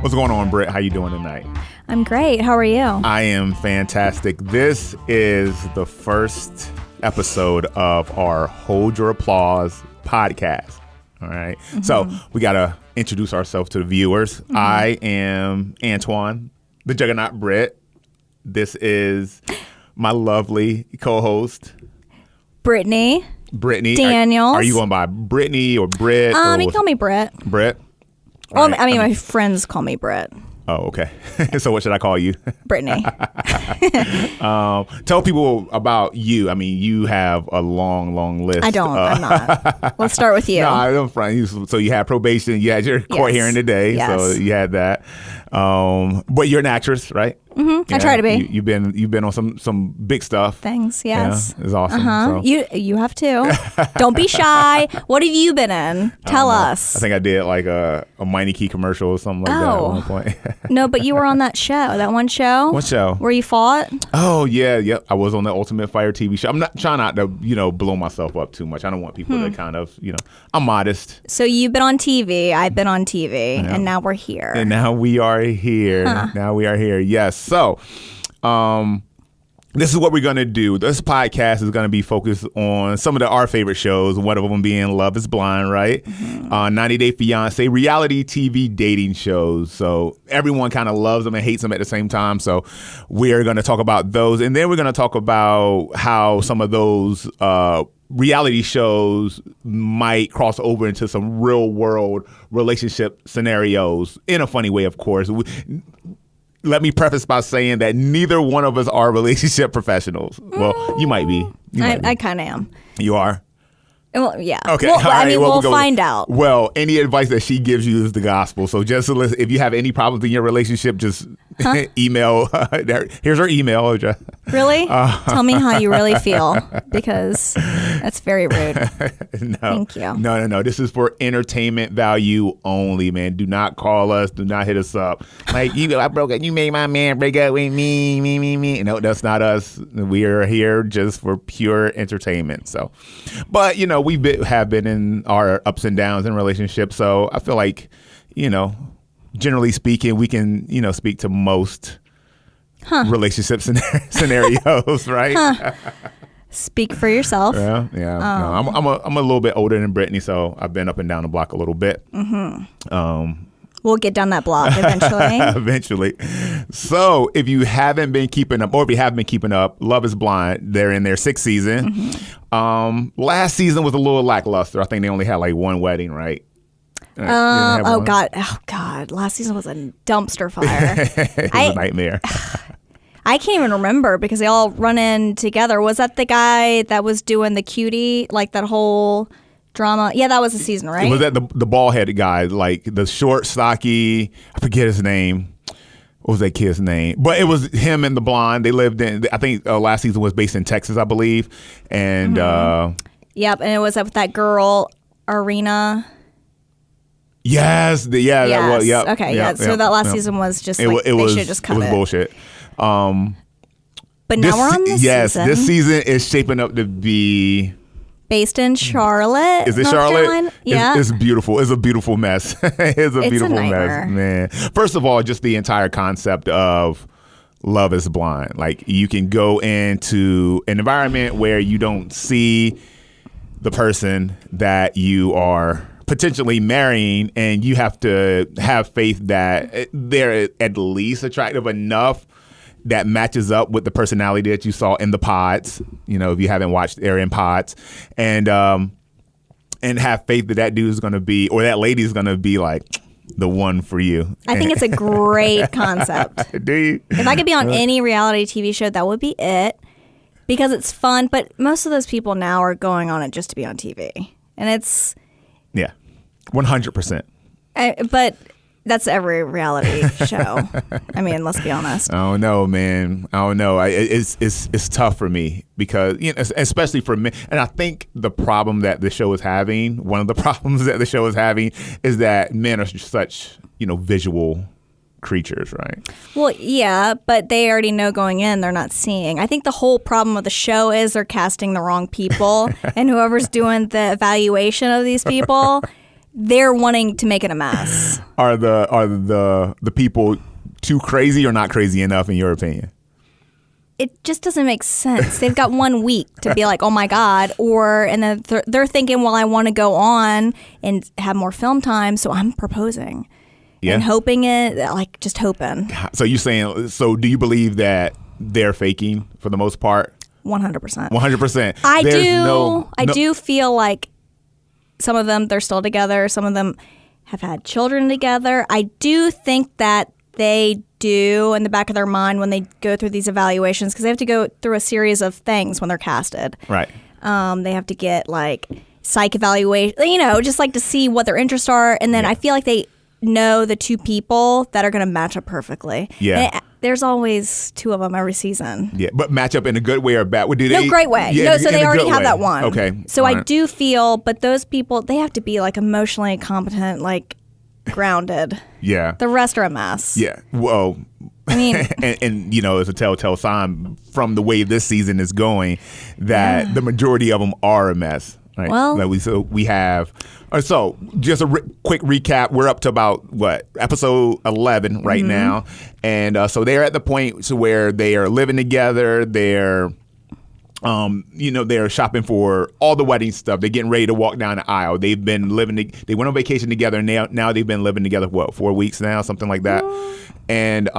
What's going on, Britt? How you doing tonight? I'm great. How are you? I am fantastic. This is the first episode of our Hold Your Applause podcast. All right. Mm-hmm. So we got to introduce ourselves to the viewers. Mm-hmm. I am Antoine, the Juggernaut Britt. This is my lovely co-host, Brittany. Daniels. Are you going by Brittany or Britt? You can call me Britt. Britt? Well, right. I mean, my friends call me Britt. Oh, okay. So what should I call you? Brittany. Tell people about you. I mean, you have a long list. I don't. I'm not. Let's start with you. No, I'm front. So you had probation. You had your court hearing today. Yes. So you had that. But you're an actress, right? Mm-hmm. Yeah, I try to be. You've been on some big stuff. Things, yes. Yeah, it's awesome. So. You have too. Don't be shy. What have you been in? Tell us. I think I did like a Mighty Key commercial or something like that at one point. No, but you were on that show. That one show. What show? Where you fought? Oh yeah, yep. I was on the Ultimate Fire TV show. I'm not trying not to blow myself up too much. I don't want people to kind of I'm modest. So you've been on TV. I've been on TV, and now we're here. And now we are here. Huh. Now we are here. Yes. So. This is what we're going to do. This podcast is going to be focused on some of our favorite shows, one of them being Love is Blind, right? Mm-hmm. 90 Day Fiancé, reality TV dating shows. So everyone kind of loves them and hates them at the same time. So we're going to talk about those. And then we're going to talk about how some of those reality shows might cross over into some real world relationship scenarios in a funny way, of course. Let me preface by saying that neither one of us are relationship professionals. Well, you might be. I kind of am. You are? Well, yeah. Okay. Well, I mean, we'll find out. Well, any advice that she gives you is the gospel. So just listen, if you have any problems in your relationship, just email. Here's her email address. Really? Tell me how you really feel, because that's very rude. No. Thank you. No. This is for entertainment value only, man. Do not call us. Do not hit us up. Like, I broke up. You made my man break up with me. No, that's not us. We are here just for pure entertainment. So, but, we have been in our ups and downs in relationships. So I feel like, generally speaking, we can, speak to most relationship scenarios, right? Speak for yourself. Yeah. No, I'm a little bit older than Brittany, so I've been up and down the block a little bit. Mm-hmm. We'll get down that block eventually. Eventually. So if you haven't been keeping up, or if you have been keeping up, Love is Blind, they're in their 6th season. Mm-hmm. Last season was a little lackluster. I think they only had like one wedding, right? Oh God. Last season was a dumpster fire. It was a nightmare. I can't even remember because they all run in together. Was that the guy that was doing the cutie, like that whole drama? Yeah, that was the season, right? Was that the bald-headed guy, like the short, stocky, I forget his name. What was that kid's name? But it was him and the blonde. They lived in, I think last season was based in Texas, I believe. And yep, and it was with that girl, Arena. Yes. Yes. That was, yep. Okay, yep, so that last season was just they should have just cut it. It was bullshit. But now we're on this season. Yes, this season is shaping up to be based in Charlotte. Is it North Charlotte? Carolina? Yeah. It's beautiful. It's a beautiful mess. It's a beautiful mess, man. First of all, just the entire concept of Love is Blind. Like, you can go into an environment where you don't see the person that you are potentially marrying, and you have to have faith that they're at least attractive enough that matches up with the personality that you saw in the pods. If you haven't watched, they're in pods, and have faith that dude is going to be, or that lady is going to be like the one for you. I think it's a great concept. Do you? If I could be on any reality TV show, that would be it, because it's fun. But most of those people now are going on it just to be on TV, and it's 100%. But that's every reality show. I mean, let's be honest. I don't know, man. I don't know. It's tough for me because, especially for me. And I think the problem that the show is having, one of the problems that the show is having, is that men are such, visual creatures, right? Well, yeah, but they already know going in they're not seeing. I think the whole problem of the show is they're casting the wrong people, and whoever's doing the evaluation of these people they're wanting to make it a mess. Are the people too crazy or not crazy enough in your opinion? It just doesn't make sense. They've got 1 week to be like, oh my God, and then they're thinking, well, I want to go on and have more film time, so I'm proposing. Yeah. And hoping just hoping. So you're saying, do you believe that they're faking for the most part? 100%. 100%. I do feel like some of them, they're still together. Some of them have had children together. I do think that they do in the back of their mind when they go through these evaluations, because they have to go through a series of things when they're casted. Right. They have to get like psych evaluation, just like to see what their interests are. And then I feel like they know the two people that are going to match up perfectly. Yeah. There's always two of them every season. Yeah, but match up in a good way or bad? No, great way. Yeah, so they already have that one. Okay. So I do feel, but those people, they have to be like emotionally competent, like grounded. Yeah. The rest are a mess. Yeah. Well, I mean, and it's a telltale sign from the way this season is going that the majority of them are a mess. Right? Well, we have. So just a quick recap. We're up to about episode 11 right now, and so they're at the point to where they are living together. They're they're shopping for all the wedding stuff. They're getting ready to walk down the aisle. They've been they went on vacation together, and now they've been living together 4 weeks now, something like that. And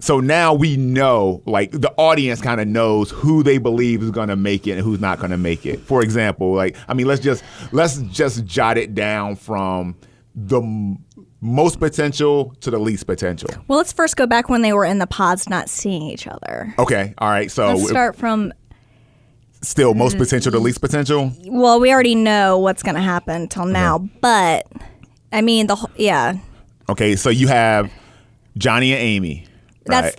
so now we know, like the audience kind of knows who they believe is going to make it and who's not going to make it. For example, let's just jot it down from the most potential to the least potential. Well, let's first go back when they were in the pods not seeing each other. Okay. All right. So let's start from still most potential to least potential. Well, we already know what's going to happen till now, but I mean Okay. So you have Johnny and Amy. That's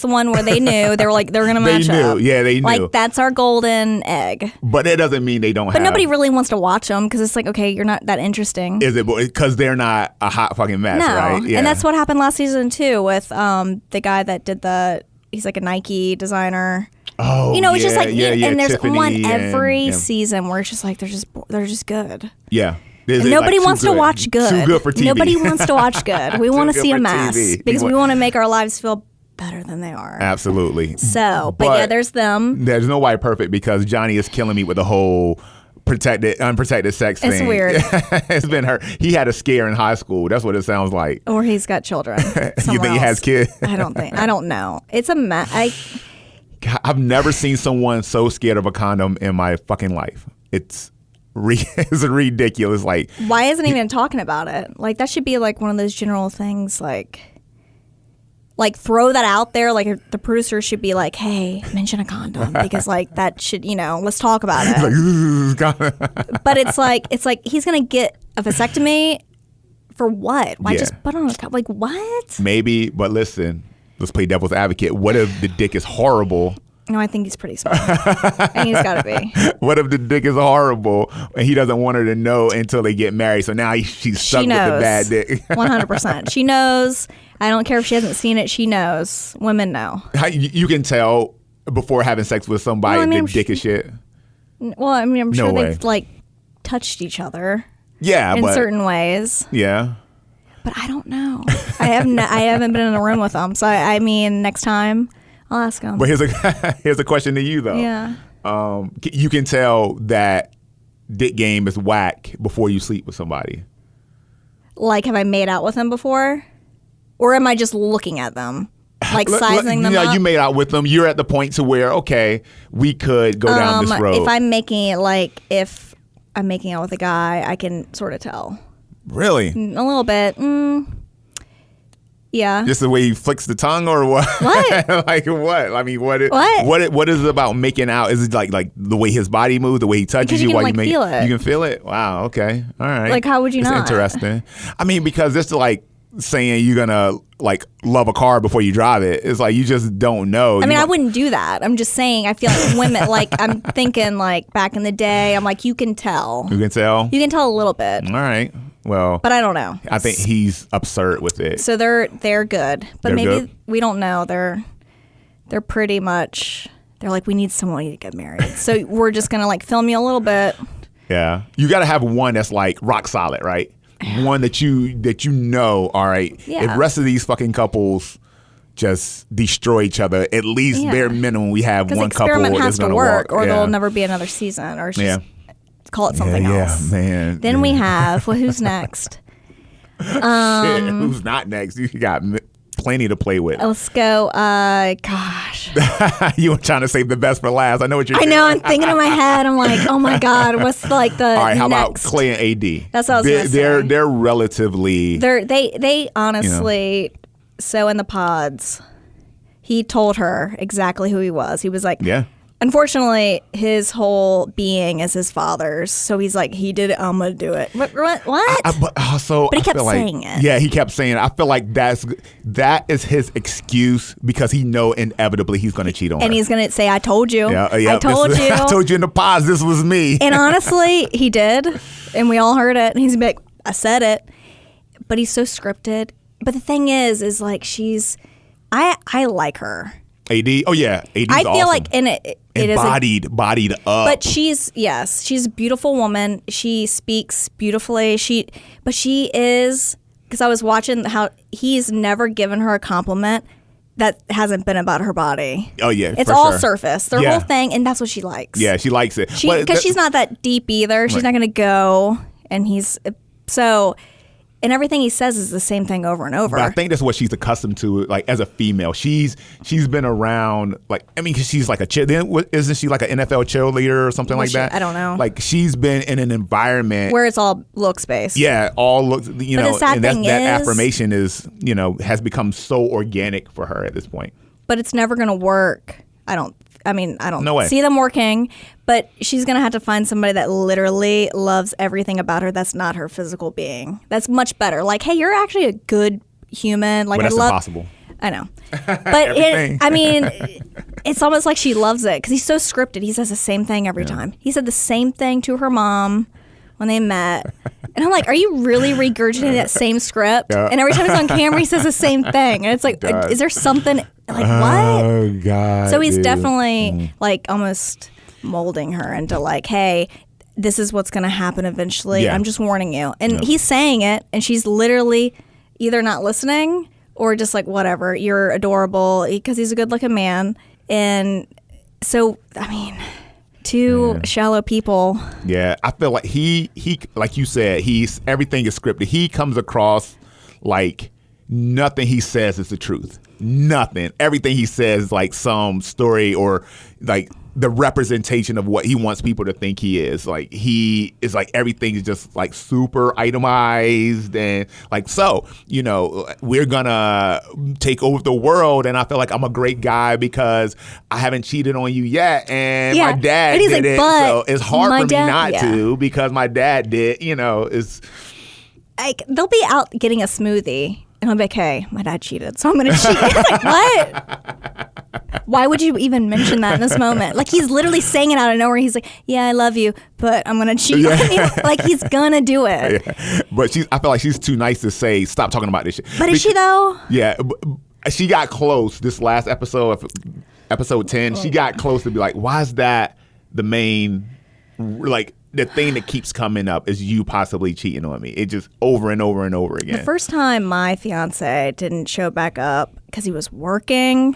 the one where they knew. They were like, they're going to match up. Yeah, they knew. Like, that's our golden egg. But it doesn't mean they don't have. But nobody really wants to watch them because it's like, okay, you're not that interesting. Is it? Because they're not a hot fucking mess, no. right? Yeah. And that's what happened last season, too, with the guy that did he's like a Nike designer. Oh, it's just like, and there's Tiffany one every season where it's just like, they're just good. Yeah. Nobody wants to watch good. Too good for TV. Nobody wants to watch good. We want to see a mess because we want to make our lives feel better than they are. Absolutely. So, but yeah, there's them. There's nobody perfect because Johnny is killing me with the whole unprotected sex thing. It's weird. It's been her. He had a scare in high school. That's what it sounds like. Or he's got children. You think he has kids? I don't know. It's a mess. I've never seen someone so scared of a condom in my fucking life. It's ridiculous. Like, why isn't he even talking about it? Like, that should be like one of those general things. Like throw that out there. Like the producer should be like, "Hey, mention a condom," because like that should, let's talk about it. But it's like he's gonna get a vasectomy for what? Why just put on a condom? Like what? Maybe, but listen, let's play devil's advocate. What if the dick is horrible? No, I think he's pretty smart. I think he's got to be. What if the dick is horrible and he doesn't want her to know until they get married? So now she's stuck with the bad dick. 100%. She knows. I don't care if she hasn't seen it. She knows. Women know. You can tell before having sex with somebody the dick is shit. Well, I mean, I'm sure they've like touched each other. Yeah, in certain ways. Yeah. But I don't know. I haven't been in a room with them. So I mean, next time I'll ask them. But here's a question to you though. Yeah. You can tell that dick game is whack before you sleep with somebody. Like, have I made out with them before? Or am I just looking at them? Like sizing them up? You made out with them. You're at the point to where, okay, we could go down this road. If I'm making out with a guy, I can sort of tell. Really? A little bit. Yeah. Just the way he flicks the tongue or what? What? Like what? I mean, what is it about making out? Is it like the way his body moves, the way he touches you while you make feel it? You can feel it? Wow, okay. All right. Like, how would you not? It's interesting. I mean, because it's like saying you're gonna like love a car before you drive it. It's like you just don't know. I mean, I wouldn't do that. I'm just saying I feel like women, like I'm thinking like back in the day, I'm like, you can tell. You can tell? You can tell a little bit. All right. Well, but I don't know. I think he's absurd with it. So they're good, but maybe good? We don't know. They're pretty much. They're like, we need someone to get married, so we're just gonna like film you a little bit, Yeah. You got to have one that's like rock solid, right? One that you know, all right, if the rest of these fucking couples just destroy each other, at least bare minimum we have one couple that's going to work. Or there'll never be another season, or just call it something else. Yeah, man. Then we have, who's next? Shit, who's not next? You got plenty to play with. Let's go. Gosh. You were trying to save the best for last. I know what you're doing. I know. I'm thinking in my head. I'm like, oh my God, what's like the all right, how next? about Clay and AD? That's what I was going to say. They're relatively... They honestly... So in the pods, he told her exactly who he was. He was like... Yeah. Unfortunately, his whole being is his father's. So he's like, he did it, I'm going to do it. What? But he kept saying it. Yeah, he kept saying it. I feel like that is his excuse because he know inevitably he's going to cheat on her. And he's going to say, I told you. Yeah, I told you. I told you in the pause, this was me. And honestly, he did. And we all heard it. And he's like, I said it. But he's so scripted. But the thing is like I like her. AD? Oh, yeah. AD's I feel awesome. like it is bodied up. But she's a beautiful woman. She speaks beautifully. But she is, because I was watching how he's never given her a compliment that hasn't been about her body. Oh, yeah. It's all surface. Their whole thing, and that's what she likes. Yeah, she likes it. Because she's not that deep either. She's not going to go, and and everything he says is the same thing over and over. But I think that's what she's accustomed to, like as a female. She's been around, like, I mean, because she's like isn't she like an NFL cheerleader or something like that? I don't know. Like she's been in an environment where it's all looks based. Yeah, all looks. But the sad thing that affirmation is has become so organic for her at this point. But it's never going to work. I don't No way. see them working, but she's going to have to find somebody that literally loves everything about her that's not her physical being. That's much better. Like, hey, you're actually a good human. Like, but that's impossible. I know. But it's almost like she loves it because he's so scripted. He says the same thing every time. He said the same thing to her mom when they met. And I'm like, are you really regurgitating that same script? Yeah. And every time he's on camera, he says the same thing. And it's like, is there something, like, what? Oh, God. So he's definitely, like, almost molding her into, like, hey, this is what's going to happen eventually. Yeah. I'm just warning you. And he's saying it, and she's literally either not listening or just like, whatever, you're adorable, because he's a good-looking man. And so, I mean... Two shallow people. Yeah, I feel like he like you said, everything is scripted. He comes across like nothing he says is the truth. Nothing. Everything he says is like some story or like the representation of what he wants people to think he is. Like he is like everything is just like super itemized and like, so, we're gonna take over the world and I feel like I'm a great guy because I haven't cheated on you yet and my dad did like, it. So it's hard for me not to because my dad did, it's like they'll be out getting a smoothie and I'll be like, hey, my dad cheated, so I'm gonna cheat. It's like, what? Why would you even mention that in this moment? Like, he's literally saying it out of nowhere. He's like, yeah, I love you, but I'm going to cheat on you. Like, he's going to do it. Yeah. But I feel like she's too nice to say, stop talking about this shit. But is she, though? Yeah. She got close this last episode, episode 10. She got close to be like, why is that the main, like, the thing that keeps coming up is you possibly cheating on me. It just over and over and over again. The first time my fiance didn't show back up because he was working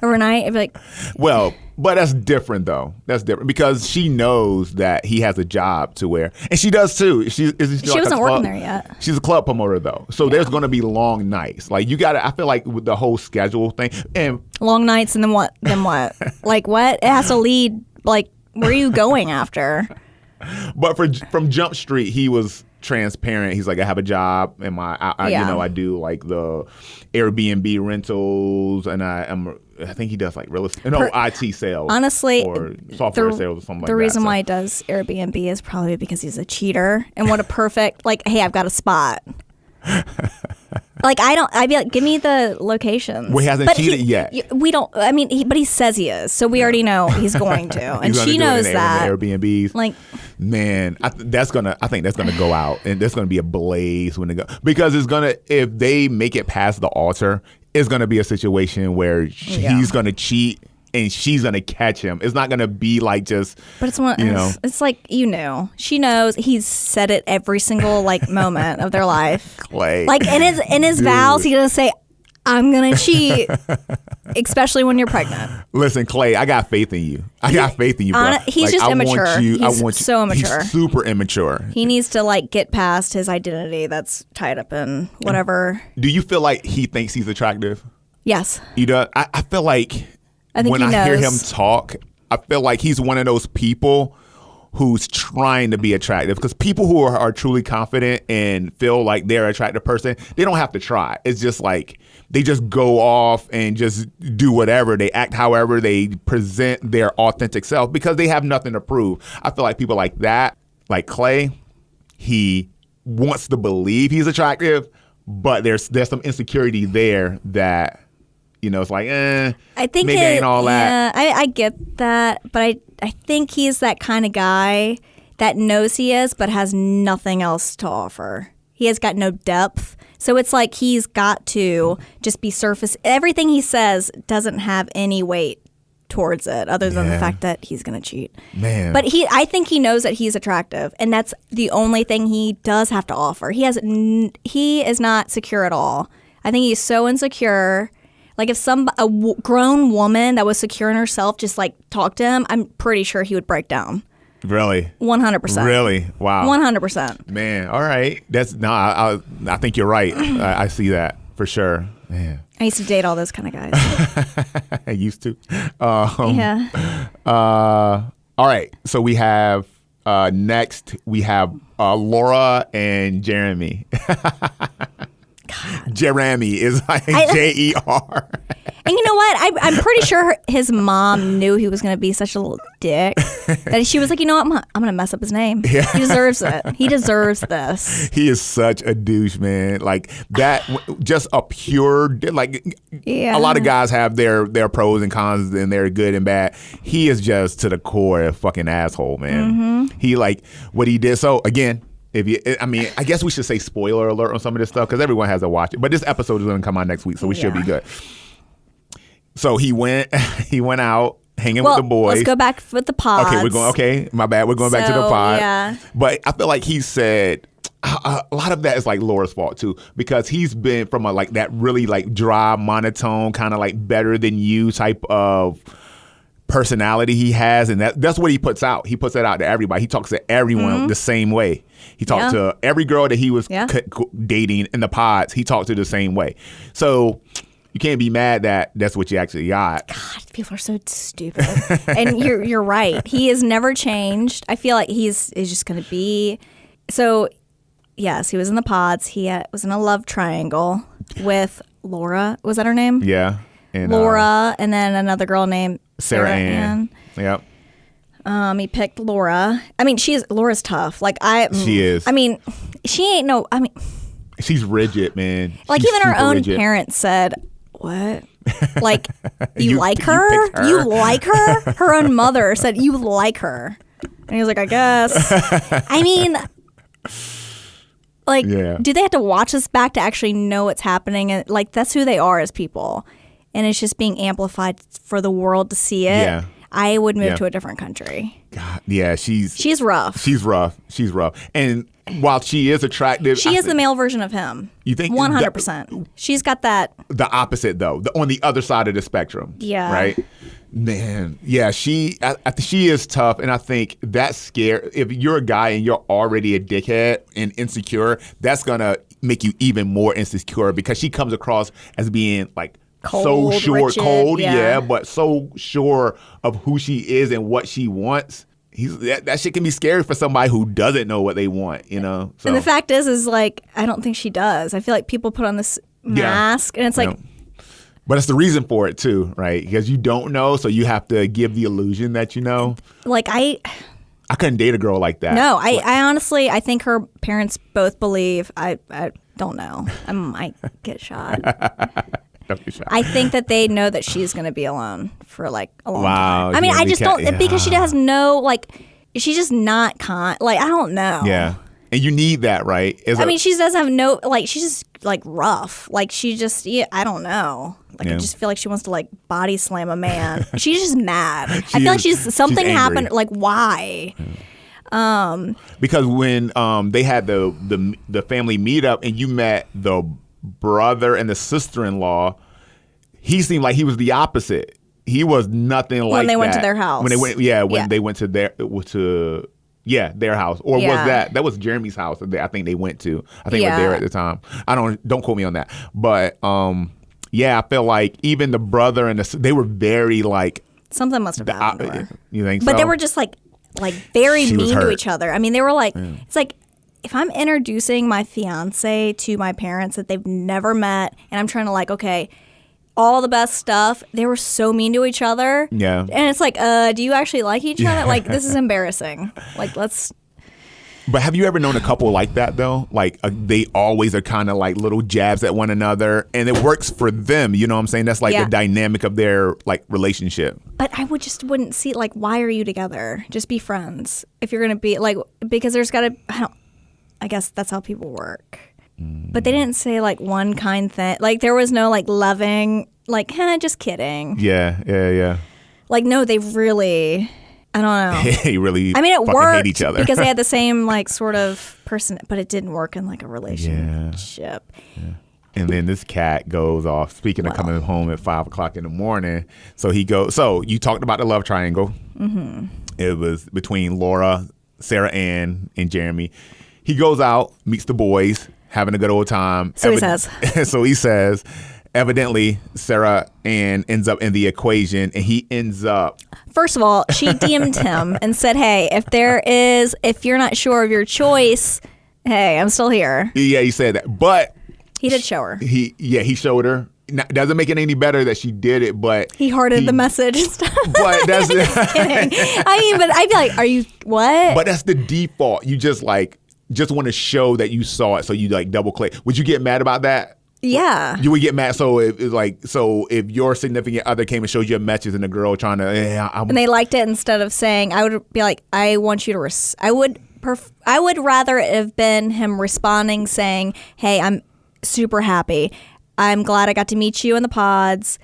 overnight, I'd be like... Well, but that's different, though. That's different because she knows that he has a job to wear. And she does, too. She wasn't working there yet. She's a club promoter, though. So there's going to be long nights. Like, you got to... I feel like with the whole schedule thing... and long nights and then what? Like, what? It has to lead... Like, where are you going after? But from Jump Street, he was transparent. He's like, I have a job, and I do like the Airbnb rentals, and I think he does like real estate, IT sales, honestly, or software sales or something like that. The reason why he does Airbnb is probably because he's a cheater, and what a perfect hey, I've got a spot. Like, I'd be like, give me the locations. Well, he hasn't cheated yet. We don't, but he says he is. So we already know he's going to. And she knows that. Airbnbs. Like, man, I think that's gonna go out and there's gonna be a blaze when it goes. Because if they make it past the altar, it's gonna be a situation where he's gonna cheat and she's gonna catch him. It's not gonna be like just. But it's like she knows. He's said it every single like moment of their life. Clay, like in his vows, he's gonna say, "I'm gonna cheat," especially when you're pregnant. Listen, Clay, I got faith in you. I got faith in you, bro. He's just immature. He's so immature. He's super immature. He needs to like get past his identity that's tied up in whatever. Do you feel like he thinks he's attractive? Yes. You know, I feel like when I hear him talk, I feel like he's one of those people who's trying to be attractive, because people who are truly confident and feel like they're an attractive person, they don't have to try. It's just like they just go off and just do whatever. They act however they present their authentic self because they have nothing to prove. I feel like people like that, like Clay, he wants to believe he's attractive, but there's some insecurity there that, it's like, I think maybe ain't all that. Yeah, I get that, but I think he's that kind of guy that knows he is, but has nothing else to offer. He has got no depth. So it's like he's got to just be surface. Everything he says doesn't have any weight towards it other than the fact that he's going to cheat. Man. But I think he knows that he's attractive, and that's the only thing he does have to offer. He is not secure at all. I think he's so insecure. Like if a grown woman that was secure in herself just like talked to him, I'm pretty sure he would break down. Really? 100%. Really? Wow. 100%. Man, all right. I think you're right. I see that for sure. Man. I used to date all those kind of guys. I used to. Yeah. All right. So we have next we have Laura and Jeremy. God. Jeremy is like J-E-R. And you know what? I'm pretty sure his mom knew he was going to be such a little dick that she was like, you know what? I'm going to mess up his name. Yeah. He deserves it. He deserves this. He is such a douche, man. Like that, just a pure, like a lot of guys have their pros and cons and they're good and bad. He is just to the core a fucking asshole, man. Mm-hmm. He like what he did. So again, I guess we should say spoiler alert on some of this stuff because everyone has to watch it. But this episode is going to come out next week, so we should be good. So he went out hanging with the boys. Let's go back with the pods. My bad. We're going back to the pod. Yeah. But I feel like he said a lot of that is like Laura's fault too, because he's been from like that really like dry, monotone, kind of like better than you type of personality he has, and that's what he puts out. He puts that out to everybody. He talks to everyone the same way. He talked to every girl that he was dating in the pods. He talked to the same way. So you can't be mad that that's what you actually got. God, people are so stupid. And you're right. He has never changed. I feel like he's just going to be. So yes, he was in the pods. He was in a love triangle with Laura. Was that her name? Yeah. And, Laura, and then another girl named Sarah Ann. Yep. He picked Laura. I mean, Laura's tough. Like she is. I mean, she ain't no. I mean, she's rigid, man. Like she's even her own rigid. parents said, "What? Like you like her? You like her?" Her own mother said, "You like her," and he was like, "I guess." I mean, like, do they have to watch us back to actually know what's happening? And like, that's who they are as people, and it's just being amplified for the world to see it. Yeah. I would move to a different country. God, yeah, she's rough. She's rough. And while she is attractive, she is the male version of him. You think 100%? She's got that. The opposite though, on the other side of the spectrum. Yeah. Right. Man, yeah, she is tough, and I think that's scary. If you're a guy and you're already a dickhead and insecure, that's gonna make you even more insecure because she comes across as being like. Cold, so sure, rigid, cold, but so sure of who she is and what she wants. That shit can be scary for somebody who doesn't know what they want, you know? So. And the fact is like, I don't think she does. I feel like people put on this mask and it's like. But it's the reason for it too, right? Because you don't know, so you have to give the illusion that you know. Like I couldn't date a girl like that. No, I honestly, I think her parents both believe, I don't know. I might get shot. I think that they know that she's going to be alone for like a long time. I mean, I just don't, because she has no, like, she's just not like, I don't know. Yeah. And you need that, right? I mean, she doesn't have no, like, she's just like rough. Like she just, I don't know. Like I just feel like she wants to like body slam a man. She's just mad. I feel like something happened. Like why? Because when they had the family meetup and you met the brother and the sister-in-law, he seemed like he was the opposite. He was nothing like that. When they went to their house. When they went, they went to their house. Or was that was Jeremy's house that I think they went to. I think it was there at the time. Don't quote me on that. But I feel like even the brother and they were very like something must have happened to her. You think but so? They were just like very mean to each other. I mean, they were like it's like if I'm introducing my fiance to my parents that they've never met and I'm trying to like, okay, all the best stuff. They were so mean to each other. Yeah. And it's like, do you actually like each other? Like, this is embarrassing. Like, let's. But have you ever known a couple like that, though? Like, they always are kind of like little jabs at one another, and it works for them. You know what I'm saying? That's like the dynamic of their, like, relationship. But I wouldn't see, like, why are you together? Just be friends. If you're going to be, like, because there's got to, I guess that's how people work. But they didn't say like one kind thing. Like there was no like loving, like, just kidding. Yeah. Like no, they really, I don't know. They really. I mean, it worked hate each other because they had the same like sort of person, but it didn't work in like a relationship. Yeah. And then this cat goes off. Speaking of coming home at 5 o'clock in the morning, so he goes. So you talked about the love triangle. Mm-hmm. It was between Laura, Sarah Ann, and Jeremy. He goes out, meets the boys. Having a good old time. So he says. Evidently, Sarah Ann ends up in the equation, and he ends up. First of all, she DM'd him and said, "Hey, if you're not sure of your choice, hey, I'm still here." Yeah, he said that, but he did show her. He showed her. Now, doesn't make it any better that she did it, but he hearted the message and stuff. But that's just kidding. I mean, but I'd be like, "Are you what?" But that's the default. You just want to show that you saw it, so you like double click. Would you get mad about that? Yeah, you would get mad. So if your significant other came and showed you a message and the girl trying to, and they liked it instead of saying, I would be like, I want you to. I would rather it have been him responding saying, "Hey, I'm super happy. I'm glad I got to meet you in the pods,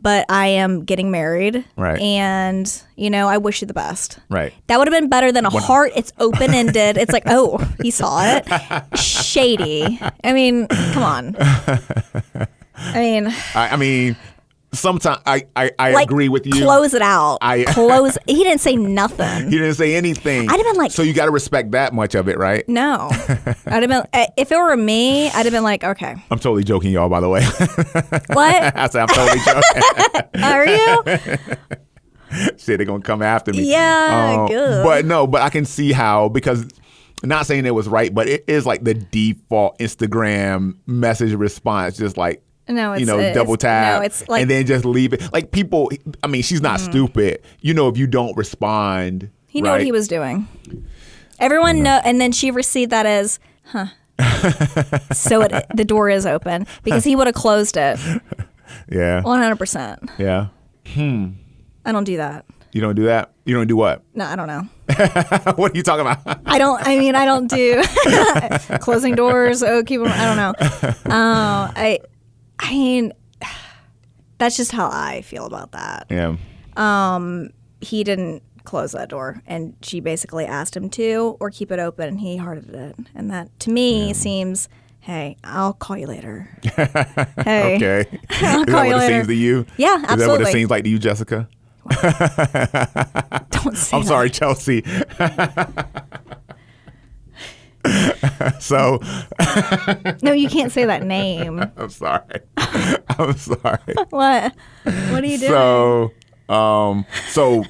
but I am getting married. Right. And, I wish you the best." Right. That would have been better than a heart. It's open-ended. It's like, oh, he saw it. Shady. I mean, come on. I mean, sometimes I agree with you. Close it out. He didn't say nothing. He didn't say anything. I'd have been like, so you got to respect that much of it, right? No. I'd have been, if it were me, I'd have been like, okay. I'm totally joking, y'all, by the way. What? I said I'm totally joking. Are you? Shit, they're going to come after me. Yeah, good. But I can see how, because not saying it was right, but it is like the default Instagram message response, just like, no, it's double tap, no, it's like, and then just leave it. Like people, I mean, she's not stupid. If you don't respond, he knew what he was doing. Everyone know, and then she received that as, so the door is open because he would have closed it. Yeah, 100%. Yeah. I don't do that. You don't do that? You don't do what? No, I don't know. What are you talking about? I don't do closing doors. I don't know. I mean, that's just how I feel about that. Yeah. He didn't close that door, and she basically asked him to or keep it open, and he hearted it. And that, to me, seems, hey, I'll call you later. Hey. Okay. I'll call you later. Is that what it seems to you? Yeah, absolutely. Is that what it seems like to you, Jessica? Don't say I'm sorry, Chelsea. So no, you can't say that name. I'm sorry. What are you doing? So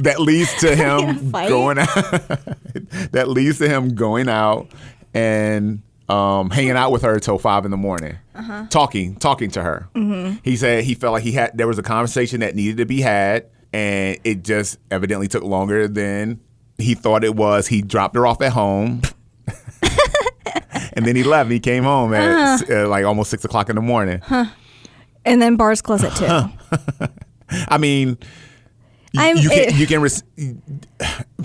that leads to him going out. That leads to him going out and hanging out with her till 5 a.m. Talking to her. Mm-hmm. He said he felt like there was a conversation that needed to be had, and it just evidently took longer than he thought it was. He dropped her off at home. And then he left. And he came home at like almost 6 o'clock in the morning. And then bars close at 2. I mean, you can.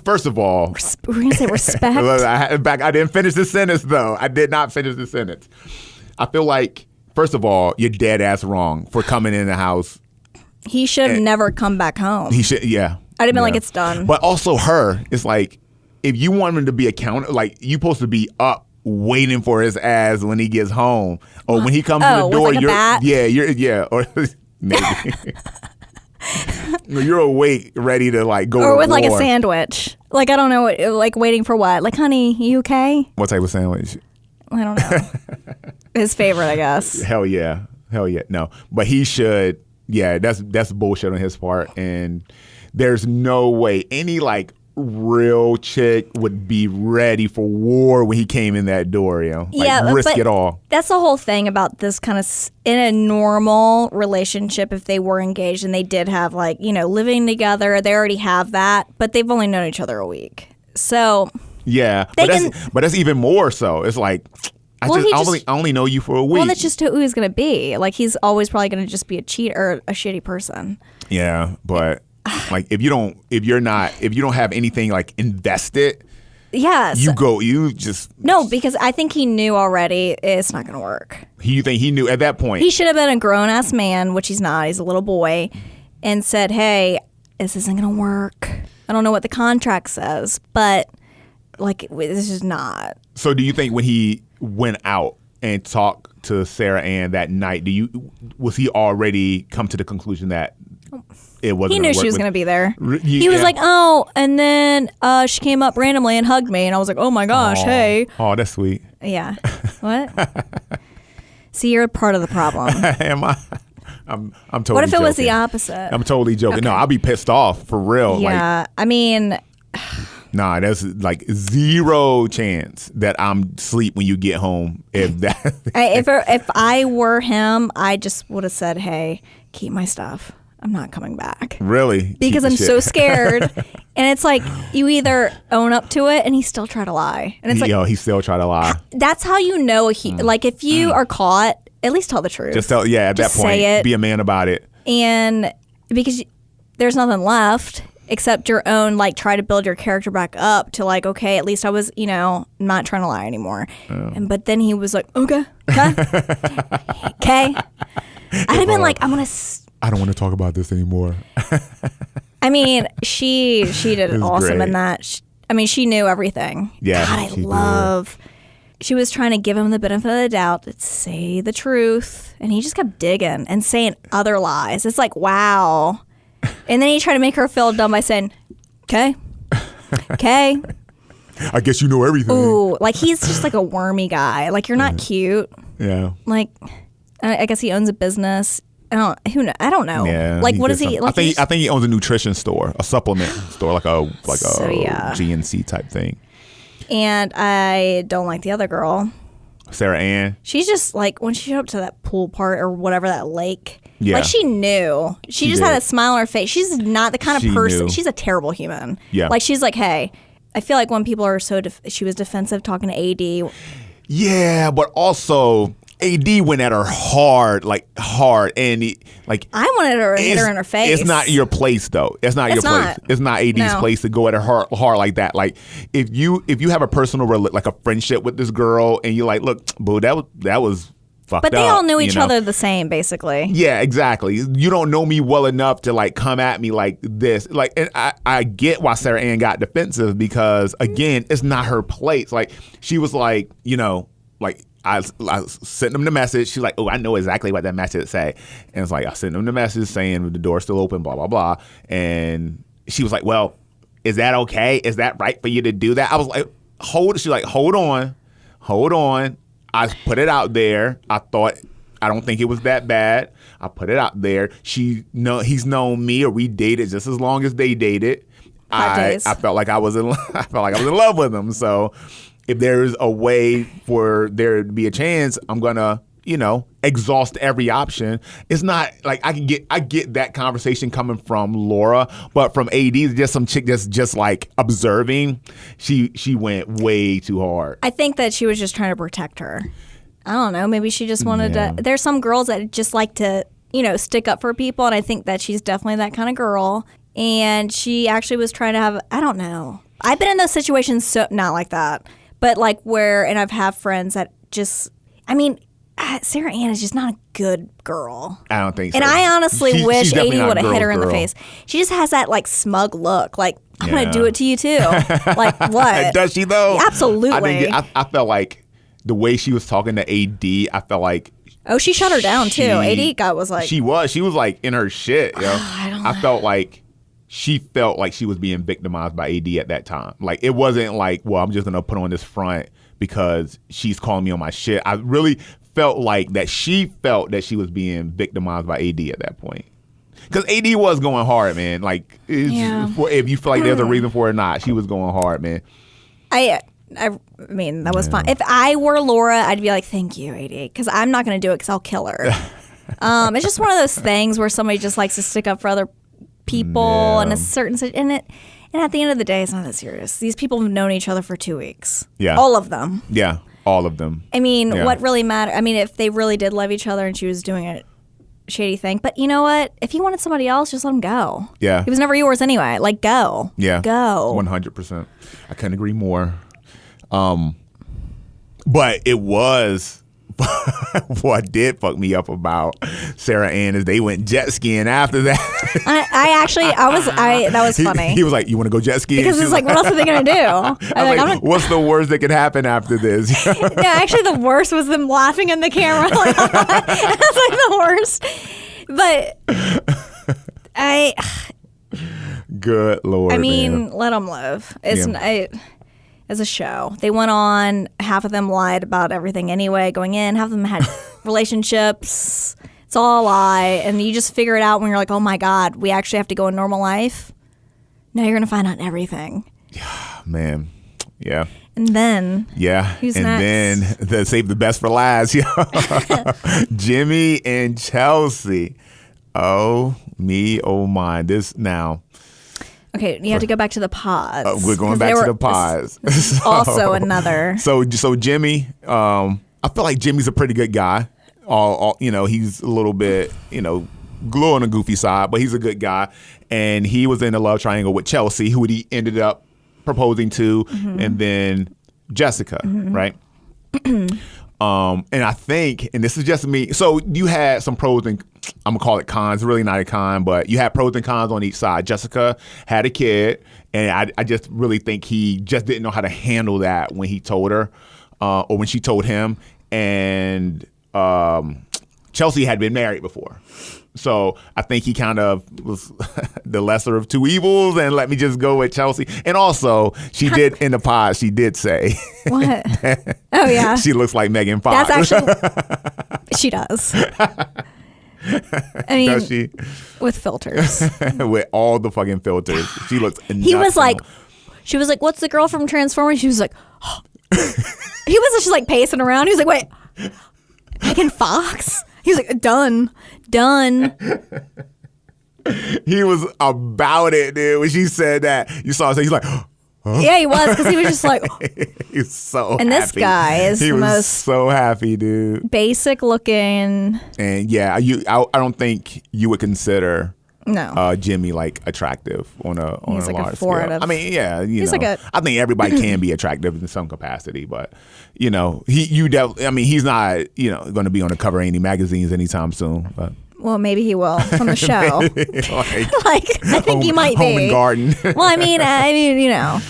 First of all, we're gonna say respect. I didn't finish the sentence though. I did not finish the sentence. I feel like, first of all, you're dead ass wrong for coming in the house. He should have never come back home. He should, yeah. I'd have been like, it's done. But also her, it's like, if you want him to be like, you supposed to be up waiting for his ass when he gets home. Or when he comes to the door, with like a bat? Yeah, or maybe. You're awake, ready to like go or to with war. like a sandwich. Like, I don't know, like waiting for what? Like, honey, you okay? What type of sandwich? I don't know. His favorite, I guess. Hell yeah. No, but he should. Yeah, that's bullshit on his part, and there's no way any like real chick would be ready for war when he came in that door. You know, like, risk it all. That's the whole thing about this kind of in a normal relationship. If they were engaged and they did have like living together, they already have that, but they've only known each other a week, so yeah. But that's even more so. It's like. I only know you for a week. Well, that's just who he's going to be. Like, he's always probably going to just be a cheat or a shitty person. Yeah, but like if you don't have anything like invested, yes, no, because I think he knew already it's not going to work. You think he knew at that point? He should have been a grown ass man, which he's not. He's a little boy, and said, "Hey, this isn't going to work. I don't know what the contract says, but like this is not." So, do you think when he went out and talked to Sarah Ann that night, was he already come to the conclusion that it wasn't? He knew she was going to be there. He was like, "Oh," and then she came up randomly and hugged me, and I was like, "Oh my gosh, hey!" Oh, that's sweet. Yeah. What? See, you're part of the problem. Am I? I'm totally. What if it joking. was the opposite? I'm totally joking. Okay. No, I'll be pissed off for real. Yeah, I mean. Nah, there's like zero chance that I'm asleep when you get home. If I were him, I just would have said, "Hey, keep my stuff. I'm not coming back." Really? Because I'm so scared. And it's like you either own up to it, and he still try to lie. And it's like, he still try to lie. That's how you know like if you are caught, at least tell the truth. Just tell. Yeah, at that point, say it. Be a man about it. And because there's nothing left. Except your own, like, try to build your character back up to, like, okay, at least I was, not trying to lie anymore. But then he was like, okay. I'd have been like, I don't want to talk about this anymore. I mean, she did awesome in that. She knew everything. Yeah, God, she was trying to give him the benefit of the doubt, say the truth. And he just kept digging and saying other lies. It's like, wow. And then he tried to make her feel dumb by saying, okay. I guess you know everything. Ooh, like he's just like a wormy guy. Like you're not cute. Yeah. Like, I guess he owns a business. I don't know. Yeah, like what is he? Like I think he owns a nutrition store, a supplement store, like a GNC type thing. And I don't like the other girl, Sarah Ann. She's just like when she showed up to that pool part or whatever, that lake. Yeah. Like she knew. She just had a smile on her face. She's not the kind of person. She's a terrible human. Yeah. Like she's like, hey, I feel like when people are she was defensive talking to AD. Yeah, but also AD went at her hard, and I wanted her to hit her in her face. It's not your place though. It's not your place. It's not AD's place to go at her hard like that. Like if you have a personal like a friendship with this girl and you're like, look, boo, that was fucked up. But they all knew each other the same, basically. Yeah, exactly. You don't know me well enough to like come at me like this. Like, and I get why Sarah Ann got defensive because again, it's not her place. Like she was like, like. I sent them the message. She's like, oh, I know exactly what that message say. And it's like, I sent them the message saying the door's still open, blah, blah, blah. And she was like, well, is that okay? Is that right for you to do that? I was like, she's like, hold on. I put it out there. I don't think it was that bad. I put it out there. He's known me, or we dated just as long as they dated. 5 days. I felt like I was in love with him. So if there's a way for there to be a chance, I'm gonna, exhaust every option. It's not like I get that conversation coming from Laura, but from AD, just some chick that's just like observing. She went way too hard. I think that she was just trying to protect her. I don't know. Maybe she just wanted to. There's some girls that just like to, stick up for people, and I think that she's definitely that kind of girl. And she actually was trying to have. I don't know. I've been in those situations, so not like that. But like and I've had friends that just, Sarah Ann is just not a good girl. I don't think so. And I honestly wish she's definitely 80 not would have hit her in the girl. face. She just has that like smug look. Like, I'm going Yeah. to do it to you too. Like, what? Does she though? Absolutely. I felt like the way she was talking to AD, I felt like Oh, she shut her down too. AD was like, she was like in her shit. Yo. I felt like she felt like she was being victimized by AD at that time. Like it wasn't like, well, I'm just gonna put on this front because she's calling me on my shit. I really felt like that she felt that she was being victimized by AD at that point. Because AD was going hard, man. Like, if you feel like there's a reason for it or not, she was going hard, man. I mean, that was fine. If I were Laura, I'd be like, thank you, AD, because I'm not going to do it because I'll kill her. It's just one of those things where somebody just likes to stick up for other people and a certain and at the end of the day, it's not that serious. These people have known each other for 2 weeks. Yeah. All of them. Yeah, all of them. I mean, what really mattered? I mean, if they really did love each other and she was doing a shady thing. But you know what? If he wanted somebody else, just let him go. Yeah. He was never yours anyway. Like, go. Yeah. Go. 100%. I couldn't agree more. But it was what did fuck me up about Sarah Ann is they went jet skiing after that. That was funny. He was like, you want to go jet skiing? Because it's like, what else are they going to do? I was like, what's the worst that could happen after this? No, actually, the worst was them laughing in the camera. Like, that's like the worst. But Good Lord. I mean, man. let them live. It's a show. They went on. Half of them lied about everything anyway going in. Half of them had relationships. It's all a lie. And you just figure it out when you're like, oh my God, we actually have to go in normal life. Now you're going to find out everything. Man. Yeah. And then. Yeah. Who's and next? then save the best for last. Jimmy and Chelsea. Oh, me, oh, my. This now. Okay, you have to go back to the pods. We're going back to the pods. Also another. So Jimmy, I feel like Jimmy's a pretty good guy. He's a little bit, glue on the goofy side, but he's a good guy. And he was in a love triangle with Chelsea, who he ended up proposing to, and then Jessica, right? And I think, and this is just me, so you had some pros and I'm gonna call it cons, really not a con, but you had pros and cons on each side. Jessica had a kid, and I just really think he just didn't know how to handle that when he told her, or when she told him. And Chelsea had been married before. So I think he kind of was the lesser of two evils and let me just go with Chelsea. And also, she did, in the pod, she did say. What? Oh, yeah. She looks like Megan Fox. That's actually, she does. I mean, does she? With filters. With all the fucking filters. She looks nuts. He was like, she was like, what's the girl from Transformers? She was like, he was just like pacing around. He was like, wait, Megan Fox? He was like, done. He was about it, dude. When she said that, you saw him say, he's like, huh? Yeah, he was, because he was just like, he's so and happy. This guy is he the was most so happy, dude. basic looking. And yeah, I don't think you would consider Jimmy like attractive on a He's like large a 4 scale. out of. I mean, yeah, He's like I think everybody can be attractive in some capacity, but he's not, going to be on the cover of any magazines anything soon. But. Well, maybe he will from the show. like I think he might Home be. and Garden. Well, I mean, yeah.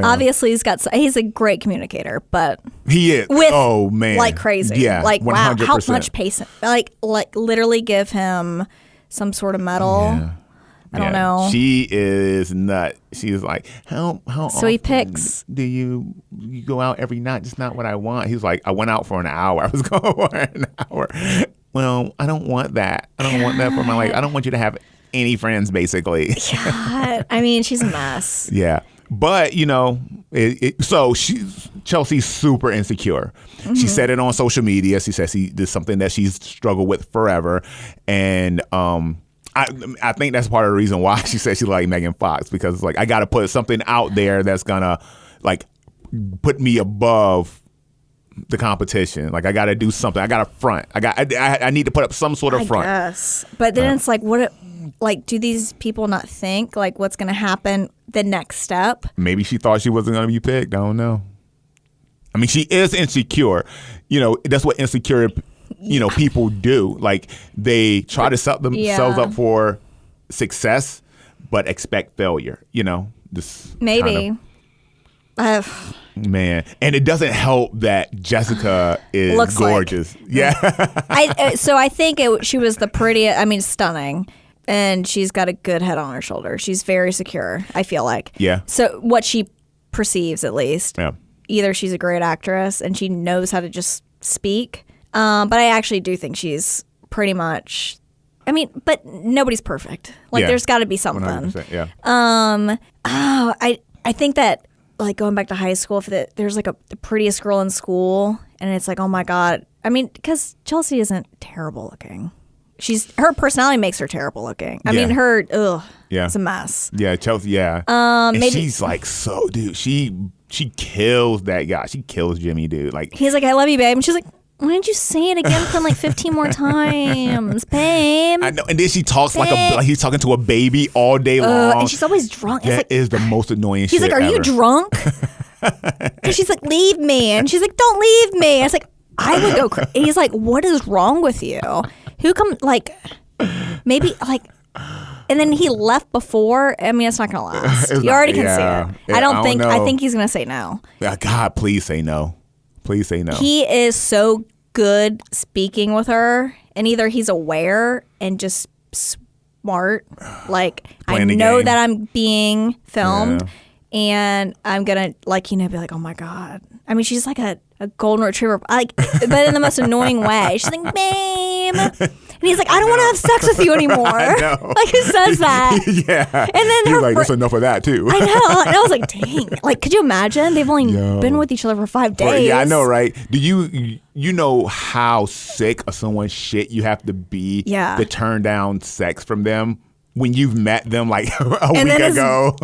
Obviously he's a great communicator, but he is. Oh man, like crazy. Yeah, like 100%. Wow, how much patience? Like literally give him some sort of medal. Yeah. I don't know. She is nut. She's like, how so he picks. Do you go out every night? Just not what I want. He was like, I went out for an hour. I was going for an hour. Well, I don't want that. I don't want that for my life. I don't want you to have any friends, basically. God. I mean, she's a mess. Yeah. But, so Chelsea's super insecure. Mm-hmm. She said it on social media. She says this is something that she's struggled with forever. And I think that's part of the reason why she said she like Megan Fox, because it's like, I got to put something out there that's going to like put me above the competition. Like I got to do something. I got to front. I need to put up some sort of front. Yes. But then it's like, do these people not think like what's going to happen the next step? Maybe she thought she wasn't going to be picked. I don't know. I mean, she is insecure. That's what insecure people do. Like they try to set themselves up for success, but expect failure. This maybe. Man, and it doesn't help that Jessica is looks gorgeous. Yeah. So I think she was the prettiest. I mean, stunning. And she's got a good head on her shoulder. She's very secure, I feel like. Yeah. So what she perceives, at least. Yeah. Either she's a great actress and she knows how to just speak. But I actually do think she's pretty much. I mean, but nobody's perfect. Like there's got to be something. 100%, yeah. I think that like going back to high school, there's like the prettiest girl in school, and it's like, oh my God. I mean, because Chelsea isn't terrible looking. Her personality makes her terrible looking. I mean, it's a mess. Yeah, Chelsea. Yeah. And she's like dude. She kills that guy. She kills Jimmy, dude. Like he's like, I love you, babe, and she's like, why didn't you say it again for like 15 more times, babe? I know. And then she talks like he's talking to a baby all day long. And she's always drunk. That is the most annoying shit. He's like, are you drunk? And she's like, leave me. And she's like, don't leave me. And it's like, I would go crazy. He's like, what is wrong with you? Who come maybe and then he left before. I mean, it's not gonna last. You already can see it. I think he's gonna say no. God, please say no. Please say no. He is so good speaking with her, and either he's aware and just smart, like I know that I'm being filmed, and I'm gonna be like, oh my God. I mean, she's like a golden retriever, but in the most annoying way. She's like, babe. And he's like, I don't want to have sex with you anymore. Like, who says that? Yeah. And then he's like, there's enough of that, too. I know. And I was like, dang. Like, could you imagine? They've only been with each other for 5 days. Yeah, I know, right? Do you know how sick of someone's shit you have to be to turn down sex from them when you've met them like a week ago?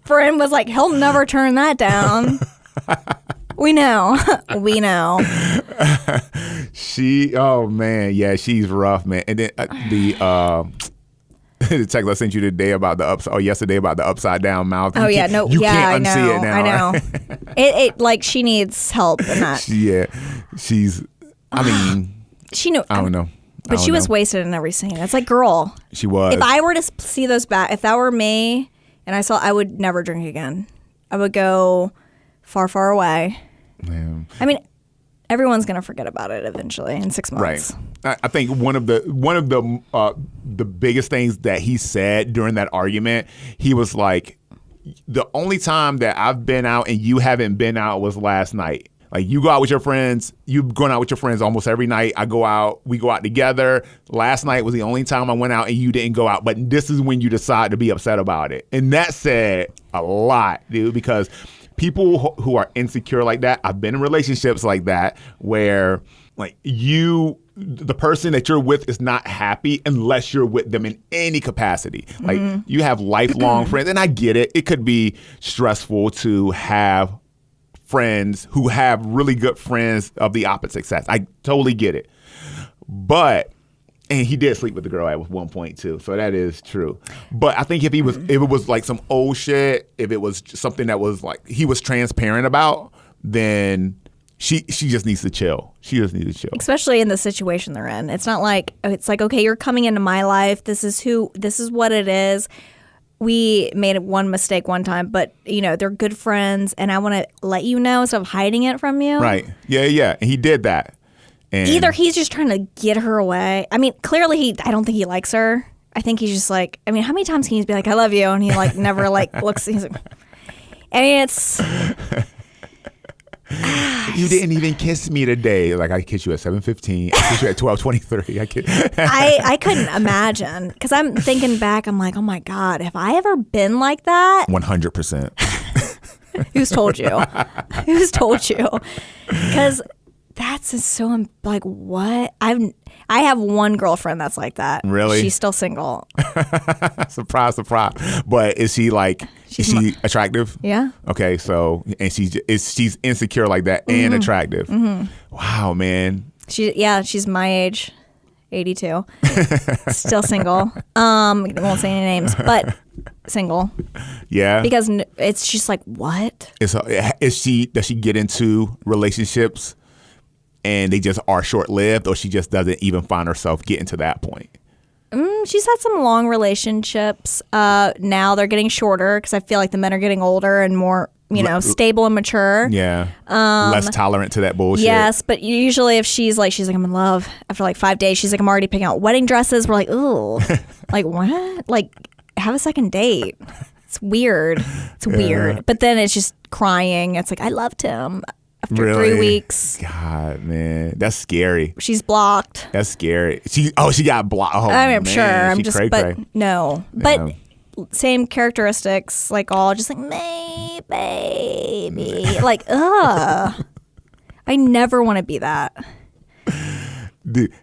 Friend was like, he'll never turn that down. We know. We know. Oh man, yeah, she's rough, man. And then the text I sent you today about yesterday about the upside down mouth. You can't unsee it now. I know. Right? it like she needs help in that. Yeah, I mean, she knew. I don't know. But she was wasted in every scene. It's like, girl. She was. If I were to see those back, if that were me, and I would never drink again. I would go far, far away. Yeah. I mean, everyone's gonna forget about it eventually in 6 months. Right. I think one of the biggest things that he said during that argument, he was like, the only time that I've been out and you haven't been out was last night. Like, you go out with your friends, you've gone out with your friends almost every night. We go out together. Last night was the only time I went out and you didn't go out. But this is when you decide to be upset about it. And that said a lot, dude, because people who are insecure like that, I've been in relationships like that where like the person that you're with is not happy unless you're with them in any capacity. Like you have lifelong friends, and I get it. It could be stressful to have friends who have really good friends of the opposite sex. I totally get it. And he did sleep with the girl at one point too, so that is true. But I think if it was like some old shit, if it was something that was like he was transparent about, then she just needs to chill. She just needs to chill. Especially in the situation they're in. It's not like okay, you're coming into my life. This is what it is. We made one mistake one time, but they're good friends, and I want to let you know instead of hiding it from you. Right? Yeah. And he did that. And either he's just trying to get her away. I mean, clearly I don't think he likes her. I think he's just like, I mean, how many times can he be like, I love you? And he like never like looks. He's like, I mean, it's. You didn't even kiss me today. Like, I kissed you at 7:15. I kissed you at 12:23. I couldn't imagine, because I'm thinking back. I'm like, oh my God, have I ever been like that? 100%. Who's told you? Who's told you? Because that's so like, what? I have one girlfriend that's like that. Really? She's still single. Surprise. But is she attractive? Yeah. Okay, so and she's insecure like that and attractive. Mm-hmm. Wow, man. She's my age, 82. Still single. Won't say any names, but single. Yeah. Because it's just like, what? Does she get into relationships and they just are short-lived, or she just doesn't even find herself getting to that point? She's had some long relationships. Now they're getting shorter because I feel like the men are getting older and more, stable and mature. Yeah. Less tolerant to that bullshit. Yes, but usually if she's like, I'm in love. After like 5 days, she's like, I'm already picking out wedding dresses. We're like, ooh, like what? Like, have a second date. It's weird. It's weird. But then it's just crying. It's like, I loved him. After 3 weeks. God, man. That's scary. She's blocked. That's scary. She got blocked. Oh, I'm man. sure. I'm just, cray-cray. but no. But same characteristics, like all just like, May, baby. Like, ugh. I never want to be that. Dude,